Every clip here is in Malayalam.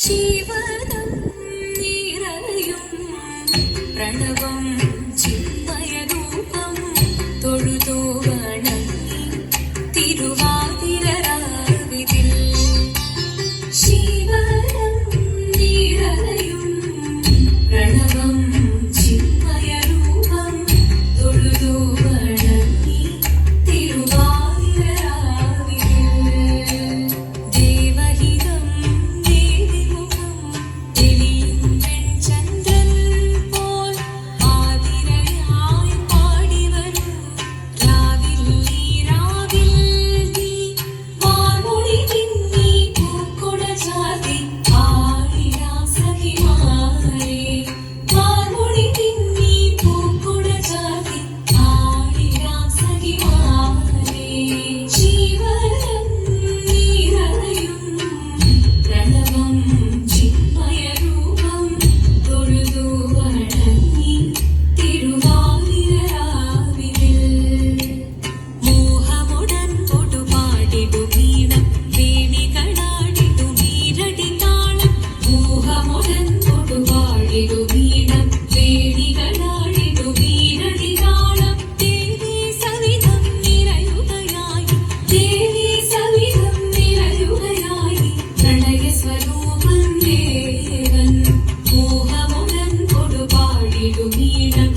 ശിവനം നിറയും പ്രണവം ചിന്മയരൂപം തൊഴുതോ വണങ്ങി തിരുവാതിരരാവിതിൽ ശിവനം നിറയും പ്രണവം ചിന്മയരൂപം തൊഴുതോ വണങ്ങി തിരുവാതിരരാവിതിൽ ദേവഹിതം ദേവിമുഖം തെളിയും വെൺചന്ദ്രൻ പോൽ ആതിരയായി പാടിവരൂ രാവിൽ നീ വാർമൊഴി തിന്നി പൂക്കുട ചാർത്തി ആടിരാം സഖിമാരേ വാർമൊഴി തിന്നി പൂക്കുട ചാർത്തി ആടിരാം സഖിമാരേ ശിവനം നിറയും പ്രണവം ചിന്മയരൂപം തൊഴുതു വണങ്ങി തിരുവാതിരരാവിതിൽ മോഹമുടൻ തൊടുപാടിടുമീണം വേണികളാടിടുമീരടി താളം മോഹമുടൻ തൊടുപാടിടുമീണം വേണികളാടിടുമീരടി താളം ദേവി സവിധം നിറയുകയായി ദേവി സവിധം നിറയുകയായി പ്രണയസ്വരൂപൻ ദേവൻ മോഹമുടൻ തൊടുപാടിടുമീണം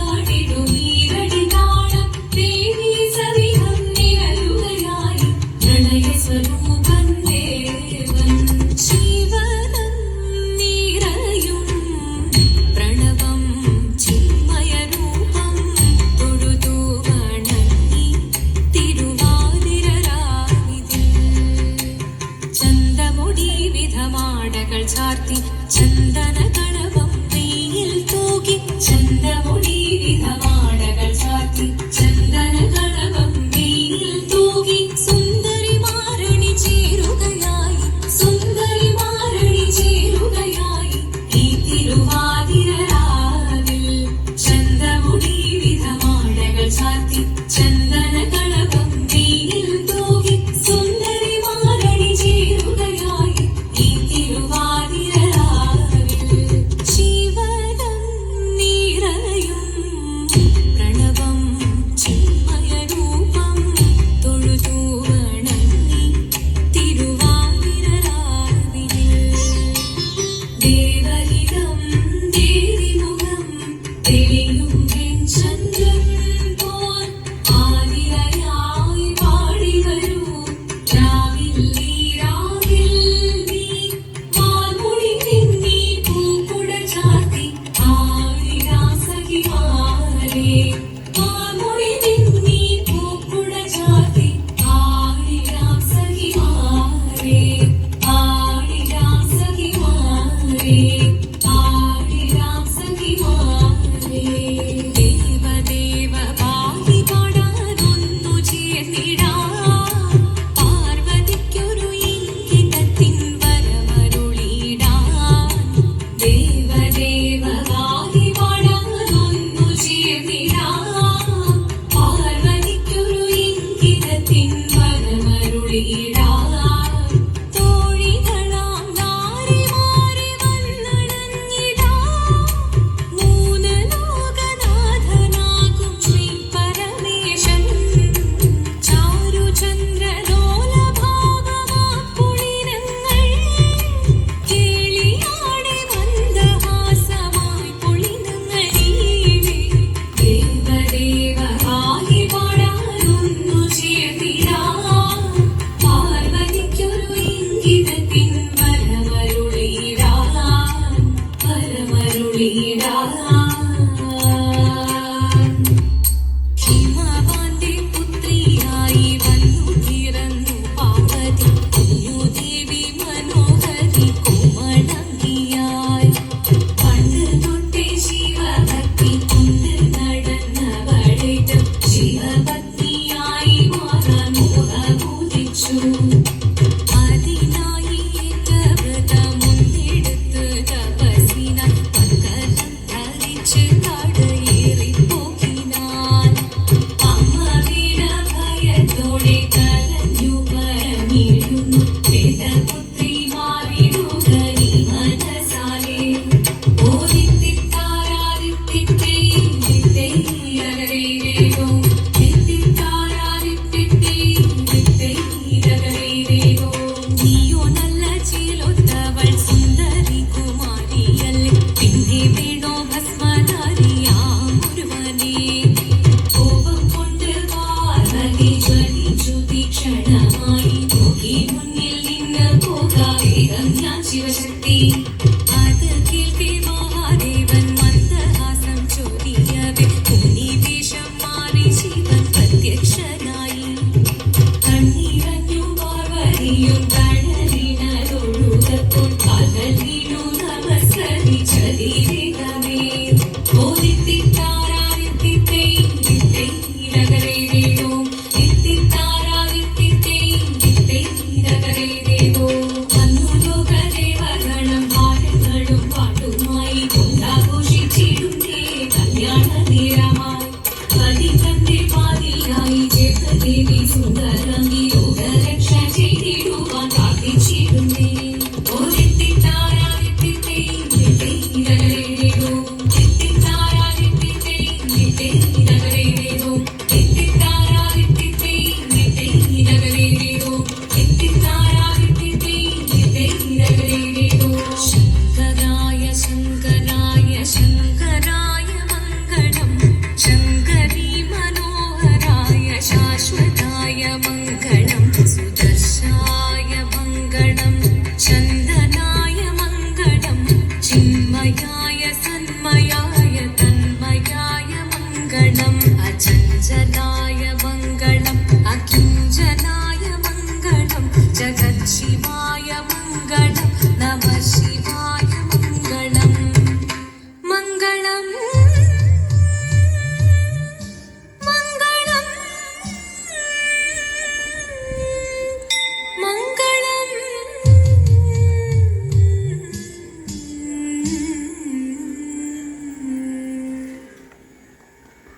വേണികളാടിടുമീരടി താളം ദേവി സവിധം നിറയുകയായി പ്രണയസ്വരൂപൻ ദേവൻ ശിവനം നിറയും പ്രണവം ചിന്മയരൂപം തൊഴുതു വണങ്ങി തിരുവാതിരരാവിതിൽ ചന്തമൊടി വിധമാടകൾ ചാർത്തി ചന്ദന കണവം നെയ്യിൽ തൂകി ചന്തമൊടി വിധമാടകൾ ചാർത്തി ചന്ദന കണവം നെയ്യിൽ തൂകി സുന്ദരി മാരണി ചേരുകയായി സുന്ദരി മാരണി ചേരുകയായി ഈ തിരുവാതിരരാവിൽ ചന്തമുടി വിധമാടകൾ ചാർത്തി ചന്ദന കണവം നെയ്യിൽ തൂകി സുന്ദരി മാരണി ചേരുകയായി ഈ തിരുവാതിരരാവിൽ ശിവനം നിറയും പ്രണവം ചിന്മയരൂപം തൊഴുതു വണങ്ങി തിരുവാതിരരാവിതിൽ ദേവഹിതം ദേവിമുഖം തെളിയും വെൺചന്ദ്രൻ പോൽ ആതിരയായി പാടിവരൂ രാവിൽ നീ വാർമൊഴി തിന്നി പൂക്കുട ചാർത്തി ആടിരാം സഖിമാരേ വാർമൊഴി തിന്നി പൂക്കുട ചാർത്തി ആടിരാം സഖിമാരേ ആടിരാം സഖിമാരേ ആടിരാം സഖിമാരേ ദേവദേവ പാടി പാടാനൊന്നു ചേർന്നിടാം പാർവതിക്കൊരു ഇംഗിതത്തിൻ വരമരുളിടാം ദേവദേവ പാടി പാടാനൊന്നു ചേർന്നിടാം പാർവതിക്കൊരു ഇംഗിതത്തിൻ വരമരുളിടാം തോഴികളാം നാരിമാരെ വന്നണഞ്ഞിടാം മൂന്ന് ലോകനാഥനാകും ശ്രീ പരമേശൻ ചാരുചന്ദ്രലോലഭാവമാപ്പുളിനങ്ങൾ കേളിയാടി മന്ദഹാസമായി പുളിനങ്ങളീടെ ദേവദേവ ആയി പാടാനൊന്നു ചേർന്നിടാം പാർവതിക്കൊരു ഇംഗിതത്തിൻ വരമരുളിടാം ഹിമവാന്റെ പുത്രിയായി വന്നു പിറന്നു പാർവതി കുഞ്ഞുദേവി മനോഹരി കോമളങ്കിയായി പണ്ട് തൊട്ടേ ശിവഭക്തി കൊണ്ട് നടന്നവളിടം ശിവഭക്തിയായി മാറാൻ മോഹമുദിച്ചു അതിനായി വേഗം ഞാൻ ശിവശക്തി. അത് കേൾക്കെ മഹാദേവൻ മന്ദഹാസം ചൊരിയവേ മുനിവേഷം മാറി ശിവൻ പ്രത്യക്ഷനായി. കണ്ണീരഞ്ഞു പാർവതിയും കടലിനൊഴുകപ്പോൾ കാൽകൾ വീണു നമസ്കരിച്ചതിരേകമേ. സുന്ദരങ്ങി യോഗരക്ഷ ചെയ്തിടുവാൻ പ്രാർത്ഥിച്ചിരുന്നേ. ശങ്കരായ ശങ്കരായ ശങ്കരായ മംഗളം ശങ്കരീ മനോഹരായ ശാശ്വതായ മംഗളം സുദർശായ മംഗളം ചന്ദനായ മംഗളം ചിന്മയായ സന്മയായ തന്മയായ മംഗളം അചഞ്ചലായ മംഗളം അകിഞ്ചനായ മംഗളം ജഗത് ശിവായ മംഗളം നമഃ